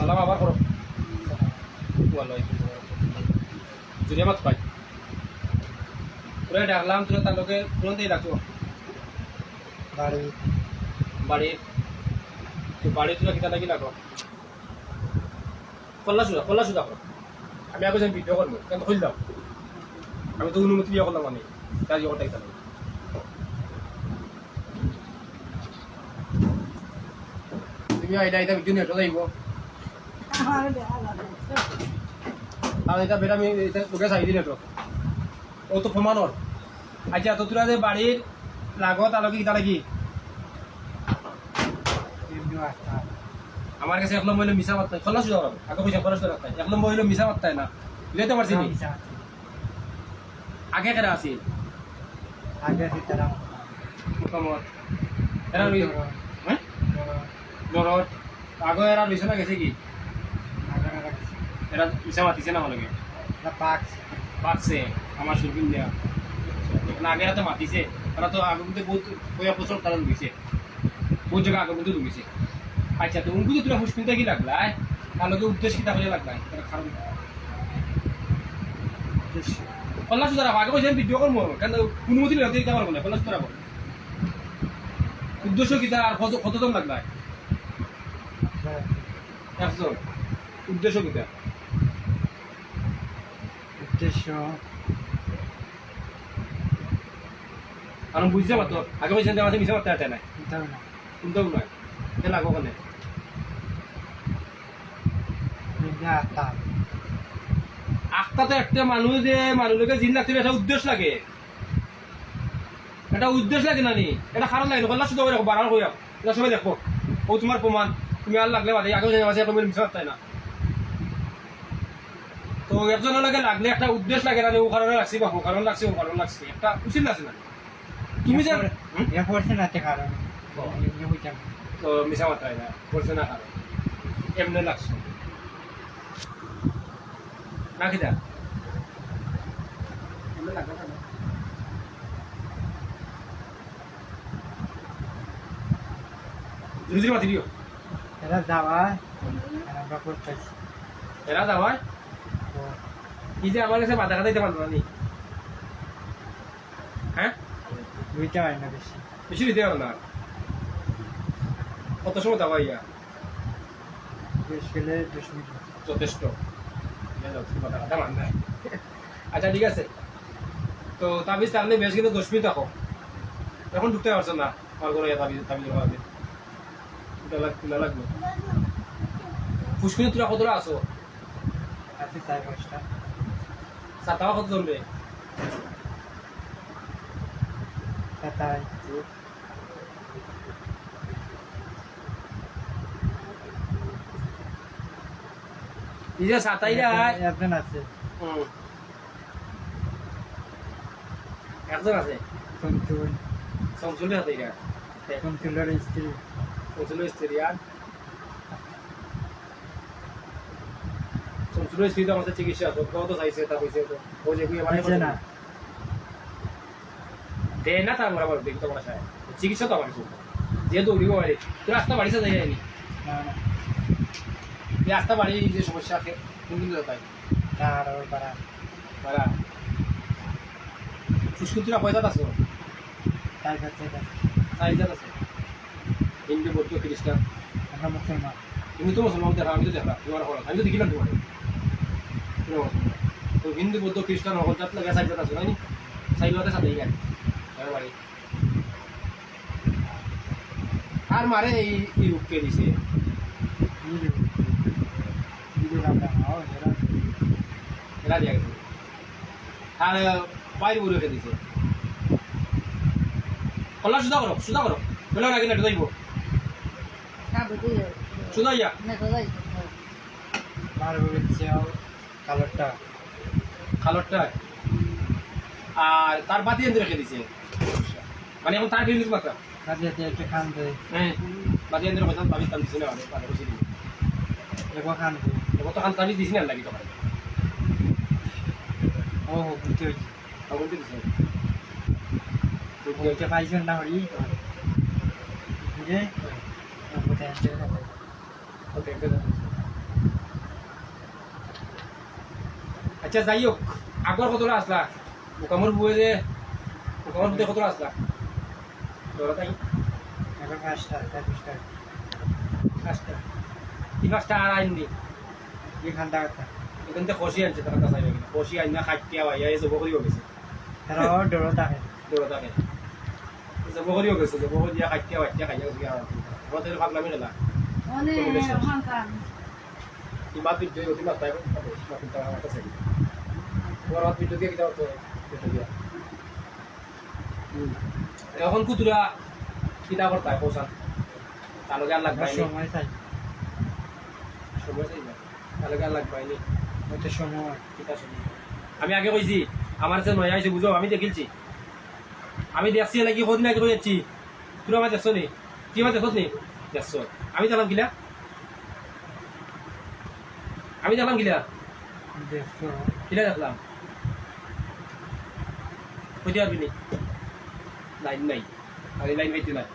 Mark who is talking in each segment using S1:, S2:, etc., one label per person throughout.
S1: সালাম আবার করো ওয়ালাইকুম জুরিয়া মাত পাই তোরা ডাকলাম তোরা তার লোকে কোন দিয়ে ডাকছো
S2: বাড়ি
S1: বাড়ি তো বাড়ি তোরা কিতা লাগি লাগো কল্লা সুদা করো আমি আগে যাই ভিডিও করবো কেন খুল দাও আমি তো অনুমতি দিয়ে করলাম আমি তার ওটাই তাহলে তুমি আইডা এটা ভিডিও নিয়ে যাইব আর এটা বেটা আমি এটা তোকে চাই দিলে তো ও তো প্রমাণর আচ্ছা তো তোরা যে বাড়ির লাগত আলোকে কিতা লাগি আমার কাছে এক নম্বর হইলো মিশা মাত্রায় খোলা সুযোগ হবে আগে পয়সা খরচ করে রাখতায় এক নম্বর হইলো মিশা মাত্রায় না বুঝতে পারছি নি আগে কেরা আছে
S2: আগে তারা
S1: মোটামুটি এরা হ্যাঁ নরদ আগে এরা বিছনা গেছে কি এরা মিশা মাতিছে না আমাকে পাকছে আমার সুরবিন দেয়া না আগে তো মাতিছে তারা তো আগে মধ্যে বহুত কয়েক বছর তারা ঢুকেছে বহুত জায়গা আগে মধ্যে ঢুকেছে আচ্ছা তো উনকু তোরা ফুসকুনতে কি লাগলা তাহলে উদ্দেশ্য কি তাহলে লাগলা তারা খারাপ কল্লা সুদারা আগে বসে ভিডিও করবো কেন অনুমতি নিয়ে দিতে পারবো না কল্লা সুদারা উদ্দেশ্য কি তার কতজন লাগলা একজন উদ্দেশ্য কি তার
S2: উদ্দেশ্য
S1: কারণ বুঝতে পারতো আগে বলছেন যে আমাদের মিশে মারতে আসে না শুনতেও নয় কে লাগো ওখানে আখটা তো একটা মানুষ যে মানুষকে জিন লাগতে একটা উদ্দেশ্য লাগে একটা উদ্দেশ্য লাগে না নি এটা কারণ লাগে না শুধু দেখো বাড়ার হইয়া এটা সবাই দেখো ও তোমার প্রমাণ তুমি আর লাগলে বাদে আগে মিশে মারতে না তো একজনের লাগে লাগলে একটা উদ্দেশ্য লাগে না ও কারণে লাগছি বা ও কারণ লাগছে ও কারণ লাগছে একটা উচিত লাগছে না তুমি যে
S2: করছে না কারণ
S1: তো মিশা মাত্রায় না করছে না কারণ এমনি লাগছে না কি দা এমনি লাগবে না ধীরে মাতি দিও
S2: এরা যাওয়া আমরা করতেছি
S1: এরা যাওয়ায় কি যে আমার কাছে বাধা দিতে পারবো না হ্যাঁ
S2: দুইটা হয় না বেশি
S1: বেশি দিতে পারো না কত সময় যাওয়া ইয়া
S2: বেশ গেলে 10 মিনিট
S1: যথেষ্ট আচ্ছা ঠিক আছে তো তাবিজ তাহলে বেশ কিন্তু 10 মিনিট থাকো এখন ঢুকতে পারছো না আমার করে তাবিজ লাগবে পুষ্পিনে তোরা কতটা আসো
S2: আছে 4-5টা
S1: সাতাওয়া কত জমবে
S2: তাই
S1: এই যে সাতাইরা
S2: একজন আছে
S1: একজন আছে
S2: সঞ্চুল
S1: সংসুলের সাতাইরা
S2: সঞ্চুলের স্ত্রী
S1: সংসুলের স্ত্রী আর সংসুলের স্ত্রী তো আমাদের চিকিৎসা তো চাইছে তা কইছে তো ও যে
S2: আছে না
S1: দেয় না তার বরাবর দেখতে পারা যায় চিকিৎসা তো আমার কিছু যেহেতু উড়িব বাড়ি তুই রাস্তা বাড়িতে যাই যায়নি
S2: না না
S1: এই রাস্তা বাড়ি যে সমস্যা আছে কোন দিন তাই
S2: তার পারা
S1: পারা ফুসকুতিরা কয়দাত আছে
S2: তাই কাছে
S1: সাইজাত আছে হিন্দু বৌদ্ধ খ্রিস্টান
S2: আমরা মুসলমান
S1: তুমি তো মুসলমান দেখা আমি তো দেখা তোমার হল আমি তো দেখিলাম তোমার তো হিন্দু বৌদ্ধ খ্রিস্টান হল যাত লাগে সাইজাত আছে নাইনি সাইজাতে সাথে গেল বাড়ি আর মারে এই রূপকে দিছে এরা দিয়ে গেছে আর বাইরে উড়ে রেখে দিছে কল্লা সুদা করো বলে না কিনা যাইব সুদা ইয়া খালরটা আর তার বাতি এনে রেখে দিছে মানে এখন তার বিল মাত্রা হ্যাঁ বাতি এনে রেখে তাবিজ তাবিজ দিছে না মানে বুঝি দিই এবার তো খান তাবিজ দিছি না লাগি তোমার
S2: ও বুঝতে হয়েছে
S1: বলতে দিছে
S2: বলতে পাইছেন না হরি
S1: ওকে আচ্ছা যাই হোক আগর কতটা আসলা মোকামর বুয়ে যে মোকামর বুয়ে কতটা আসলা ধরো তাই
S2: এখন 5টা 5টা
S1: পাঁচটা এই পাঁচটা আর আইন দি
S2: এখান টাকা
S1: এখান থেকে খসি আনছে তারা কাছে খসি আইন না খাইটিয়া ভাইয়া এই জব করিও গেছে
S2: তারা ডর থাকে
S1: দৌড়া থাকে জব করিও গেছে জব করিয়া খাইটিয়া ভাইটিয়া খাইয়া গেছে আমাদের পাগলামি না এই মাত ভিডিও গতি মাত তাই মাত তাই আমার কাছে ওর মাত ভিডিও দিয়ে কিটা হতো দিয়া এখন কুতুরা কিটা করতে হয় পৌঁছান তাহলে আর লাগবে
S2: সময় চাই
S1: সময় চাই না তাহলে আর লাগবে নি
S2: ওতে সময়
S1: কিটা সময় আমি আগে কইছি আমার যে নয়া আইছে বুঝো আমি দেখিলছি আমি দেখছি নাকি কদিন আগে কইছি তুই আমার দেখছ নি কি আমার দেখছ নি দেখছ আমি দেখলাম কিলা আমি দেখলাম কিলা
S2: দেখো
S1: কিলা দেখলাম কইতে পারবি নি লাইন নাই আর এই লাইন পাইতে নাই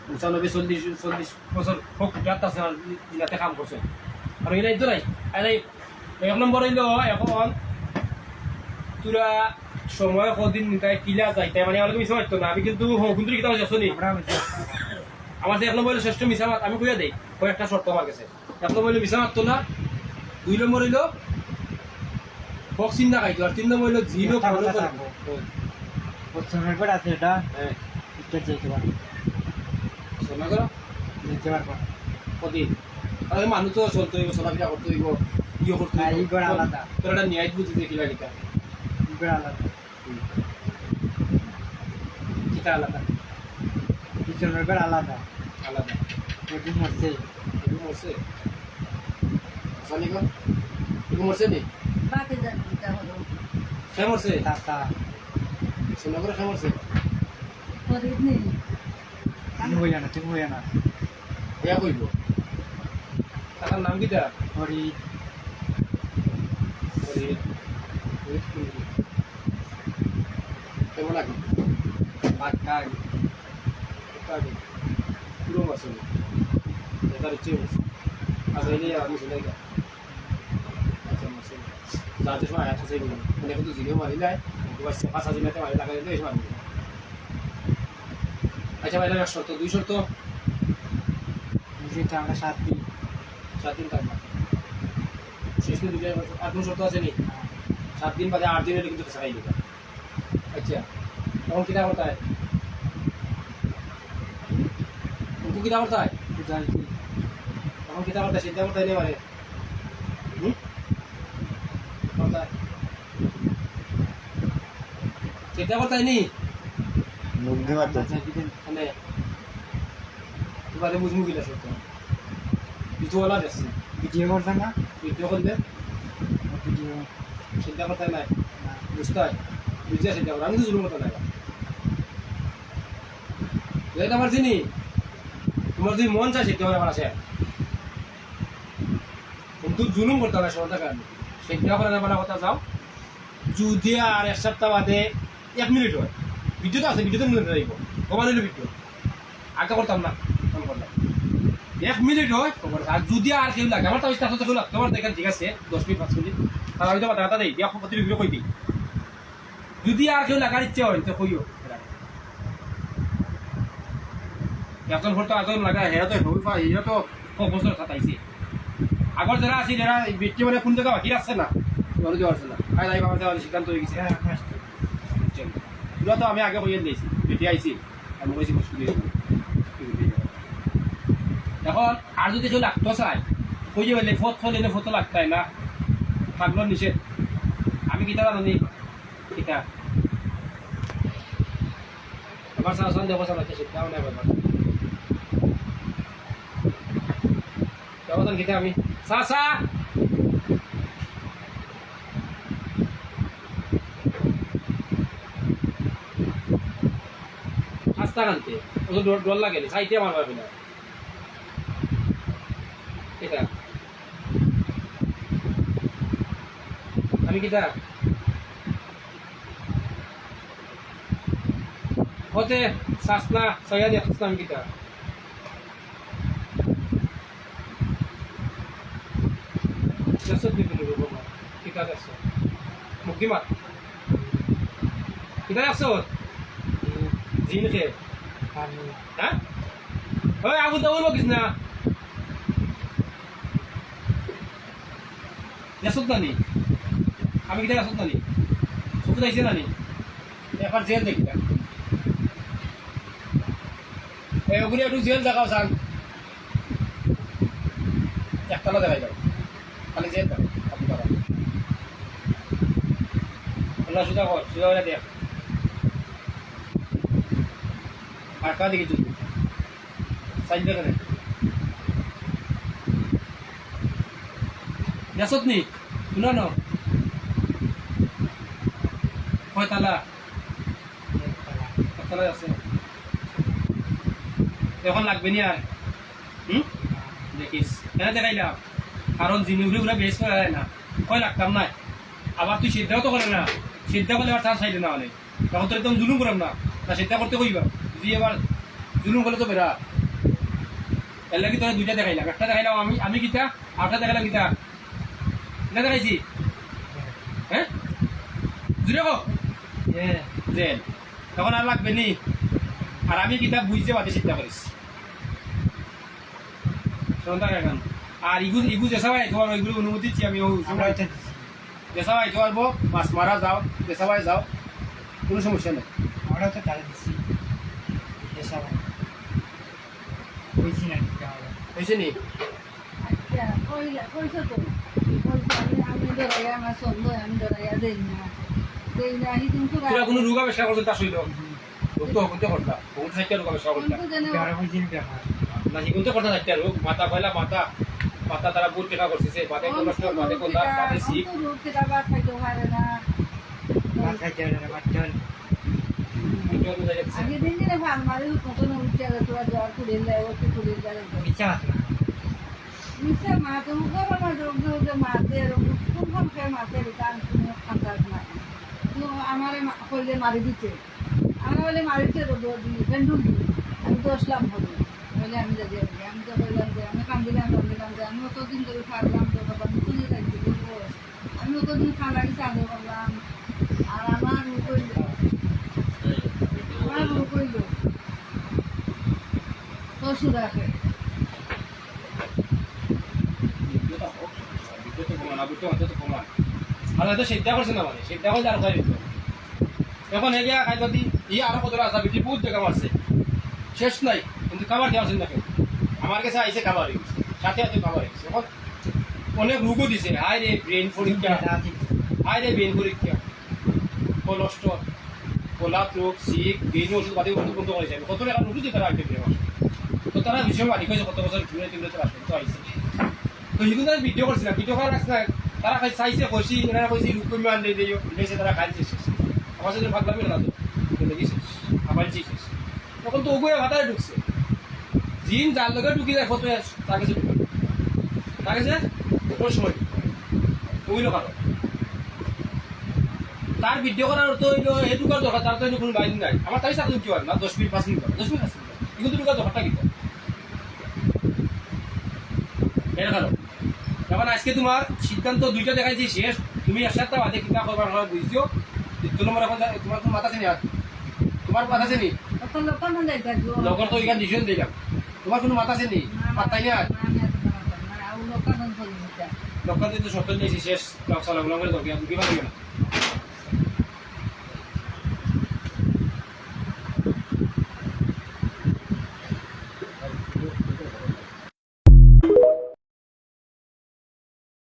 S1: 95-40 বছর হোক যাত্রা জিলাতে কাম করছে আর এই লাইন তো নাই আর এই এক নম্বর হইলো এখন তোরা সময় কদিন নিতাই কিলা যাইতে মানে আমাকে মিশা মারতো না আমি কিন্তু কিন্তু কিতা যাচ্ছ নি
S2: আমরা
S1: আমার যে এক নম্বর হইলো শ্রেষ্ঠ মিশা মাত আমি কইয়া দেই কয়েকটা শর্ত আমার কাছে এক নম্বর হইলো মিশা মারতো না 2 নম্বর হইলো হোক চিন্তা খাইতো আর 3 নম্বর হইলো জিরো ফলো করবো
S2: প্রথমের পর আছে এটা
S1: হ্যাঁ
S2: এটা যেতে পারবো
S1: শোনা করো
S2: যেতে পারবো
S1: কদিন আর ওই মানুষ তো চলতে হইব চলাফেরা করতে হইব ইয়ে করতে
S2: আর এই করে আলাদা।
S1: তোর একটা ন্যায় বুদ্ধি দেখিলা কিতা
S2: এবার আলাদা
S1: কিতা আলাদা
S2: পিছনের পর আলাদা
S1: আলাদা
S2: ওদিন মরছে
S1: এগুলো মরছে সানিগো এগুলো মরছে নি সে মরছে
S2: টাকা
S1: শোনা করে সে মরছে
S2: তুমি হইয়া না তুমি হইয়া না
S1: ইয়া কইব তার নাম কিতা
S2: হরি
S1: কেমন লাগে
S2: পাটকাই
S1: পুরো মাছ এটার ইচ্ছে মাছ আজ এলে আমি চলে গেলাম আচ্ছা মাছ যাতে সময় আয়াত আছে বলে মানে কিন্তু জিনিও মারি যায় বাস 5,000 মিনিটে মারি লাগাই দিলে এসে মারি আচ্ছা ভাই এটা শর্ত 2 শর্ত
S2: যেটা আমরা 7 দিন
S1: 7 দিন থাকবা শেষ করে দিলে আর কোন শর্ত আছে নি 7 দিন বাদে 8 দিন হলে কিন্তু খাই দিবা আচ্ছা তখন কিটা করতে হয় उनको कितना पड़ता है
S2: যাই
S1: तখন कितना पड़ता है सीधा पड़ता है नहीं मारे पड़ता है सीधा पड़ता है नहीं
S3: मुग्धि मत
S2: যাই দিন
S1: हमें तुम्हारे मुझ मुझे लग सकते हैं वीडियो वाला जैसे
S2: ভিডিও করছ না
S1: वीडियो खोल दे
S2: ভিডিও
S1: सीधा पड़ता है ना बुझता है बुझे सीधा पड़ता है हम तो जुलूम होता है ये तो मर्जी नहीं তোমার যদি মন চায় শিখতে হবে আমার আছে কিন্তু জুলুম করতে হবে সরকার কারণে শিক্ষা করে না কথা যাও যদি আর 1 সপ্তাহ বাদে 1 মিনিট হয় ভিডিও তো আছে ভিডিওতে মনে রাখব কমান হইলো ভিডিও আগে করতাম না ফোন করলাম 1 মিনিট হয় খবর আর যদি আর কেউ লাগে আমার তো স্টার্ট হতে হলো তোমার দেখেন ঠিক আছে 10 মিনিট 5 মিনিট তার আমি তো কথা দেই দিয়া প্রতি ভিডিও কই দিই যদি আর কেউ লাগার ইচ্ছে হয় তো কইও একজন ফটো একজন লাগা হেরা তো হই পা ইয়া তো খুব বছর কাটাইছে আগর যারা আছে যারা বৃষ্টি মানে কোন জায়গা বাকি আছে না ওর যে আছে না আই যাই বাবা যাওয়ার সিদ্ধান্ত হয়ে গেছে এগুলো তো আমি আগে কইয়ে দিয়েছি বেটি আইছি আমি কইছি মুশকিল এখন আর যদি কেউ লাগতো চাই কই যে বলে ফটো নিলে ফটো লাগতাই না থাকলো নিষেধ আমি কিতা জানি কিতা আমার সাথে দেখো সাথে শিক্ষাও নাই বাবা কেমন kita আমি সাসা আস্তা কানতে ও তো ডর লাগে না সাইতে আমার পারবে না এটা আমি কিটা হতে সাসনা সয়াদি হাসনাম কিটা Jasad ni dulu rumah kita dasar. মুক্তি মাত কিতা আসছো জিন খে
S2: পানি
S1: হ্যাঁ ওই আবু দাউল বকিস না যাসত নানি আমি কিতা যাসত নানি সুখ দাইছে নানি এখন জেল দেখি না এই ওগুলি একটু জেল দেখাও সান একতলা দেখাই যাও খালি জেল দেখো আপনি কথা আল্লাহ সুদা কর সুদা হলে দেখ আর কা দেখি তুই সাইজ দেখে নে যাসত নি শুনো না কয় তালা একতলা আছে এখন লাগবে নি আর দেখিস কেন দেখাইলাম কারণ জিনিসগুলো বেশ করা যায় না কয় লাগতাম না আবার তুই সিদ্ধাও তো করে না সিদ্ধা করলে আবার চান্স চাইলে না হলে তখন তো একদম জুলুম করলাম না সিদ্ধা করতে কইবা যদি এবার জুলুম করলে তো বেড়া এর লাগি তোরা দুইটা দেখাইলাম একটা দেখাইলাম আমি গীতা আরটা দেখাইলাম গীতা না দেখাইছি হ্যাঁ জুড়ে কো জেল তখন আর লাগবে নি আর আমি কিতাব বুঝতে পারছি চিন্তা করিস সন্তান এখন আর ইগু যেসাবাই তোমার ওইগুলো অনুমতি দিচ্ছি আমি
S2: আমরা এটা দিছি
S1: যেসাবাই তো পারবো মাছ মারা যাও যেসাবাই যাও কোনো সমস্যা নেই
S2: আমরা তো তারা দিছি এসব বুঝি না কি হবে
S1: হয়েছে নি
S4: আচ্ছা কইছো তো কইছো আমি ধরাইয়া আমার সন্দেহ আমি ধরাইয়া দেই না কিন্তু
S1: তোরা কোনো রোগা বেশা করছেন তা শৈল তো হতে করতা বহুত সাইকেল রোগা বেশা করতা
S2: যারা বুঝি ব্যাপার
S1: না হিগুনতে করতা সাইকেল রোগ মাথা পয়লা মাথা পাতা তারা বুট টেকা করতেছে বাদে কোন নষ্ট বাদে কোন বাদে সিক
S2: মাছ খাইতে হবে না মাছ চল
S4: আগে দিন দিনে ভান মারি কত না উঠে গেল তোরা জ্বর কুড়িয়ে দেয় ওকে কুড়িয়ে দেয়
S2: মিছা মাছ না
S4: নিশ্চয় মা তো মুখে আমার রোগ মাতে কোন খেয়ে মাতের কান খান্দার না তো আমার কইলে মারি দিতে আমার বলে মারিতে বেন্ডুল আমি তো আসলাম হবে বলে আমি যাবি আমি তো বললাম যে আমি কান্দিলাম যে আমি অতদিন ধরে খাওয়ালাম তো বাবা আমি তুলে রাখছি আমি অতদিন খাওয়ালাম চাঁদে করলাম আর আমার কইল পশু রাখে
S1: সিদ্ধা করছে না মানে সিদ্ধা করলে আর খাই এখন এগিয়া খাইবাদি আরো কত আসা বিটি বহুত জায়গা মারছে শেষ নাই কিন্তু খাবার দেওয়া আছে না কেউ আমার কাছে আইসে খাবার সাথে সাথে খাবার এখন অনেক রোগও দিছে হাই রে ব্রেন পরীক্ষা হাই রে ব্রেন পরীক্ষা কোলেস্ট্রল কোলাপ রোগ সিক ব্রেন ওষুধ বাদে ওষুধ বন্ধ করেছে কত টাকা ওষুধ তারা আইতে দেওয়া তো তারা ভীষণ বাড়ি করেছে কত বছর ঘুরে টিগুলো তো আসবে তো আইসে তো সেগুলো তারা ভিডিও করছে না ভিডিও করার রাখছে তারা খাই চাইছে কষি এনারা কইছি রূপ কমে আনলে দিও এসে তারা খাইছে শেষ আমার সাথে ভাবলামই না তো দেখি শেষ আবার শেষ তখন তো ওগুলো ভাতায় ঢুকছে জিন যার লগে ঢুকি যায় ফটো তার কাছে ঢুকে তার কাছে ওই সময় ওইলো কারো তার ভিডিও করার অর্থ হইলো এই ঢুকার দরকার তার তো কোনো বাইন নাই আমার তাই সাথে কি হয় না 10 মিনিট 5 মিনিট 10 মিনিট কিন্তু ঢুকার দরকারটা কি এর কারণ এখন আজকে তোমার সিদ্ধান্ত দুইটা দেখাইছি শেষ তুমি একসাথে বাদে কিনা করবার হয় বুঝছো দ্বিতীয় নম্বর এখন তোমার কোনো মাথা আছে নি আর তোমার মাথা আছে নি লগর তো এখানে ডিসিশন দিলাম তোমার কোনো মাথা আছে নি পাত্তাই না লক্ষ্য তো সত্তর দিয়েছি শেষ চালাগুলো করে দরকার কিবা লাগবে না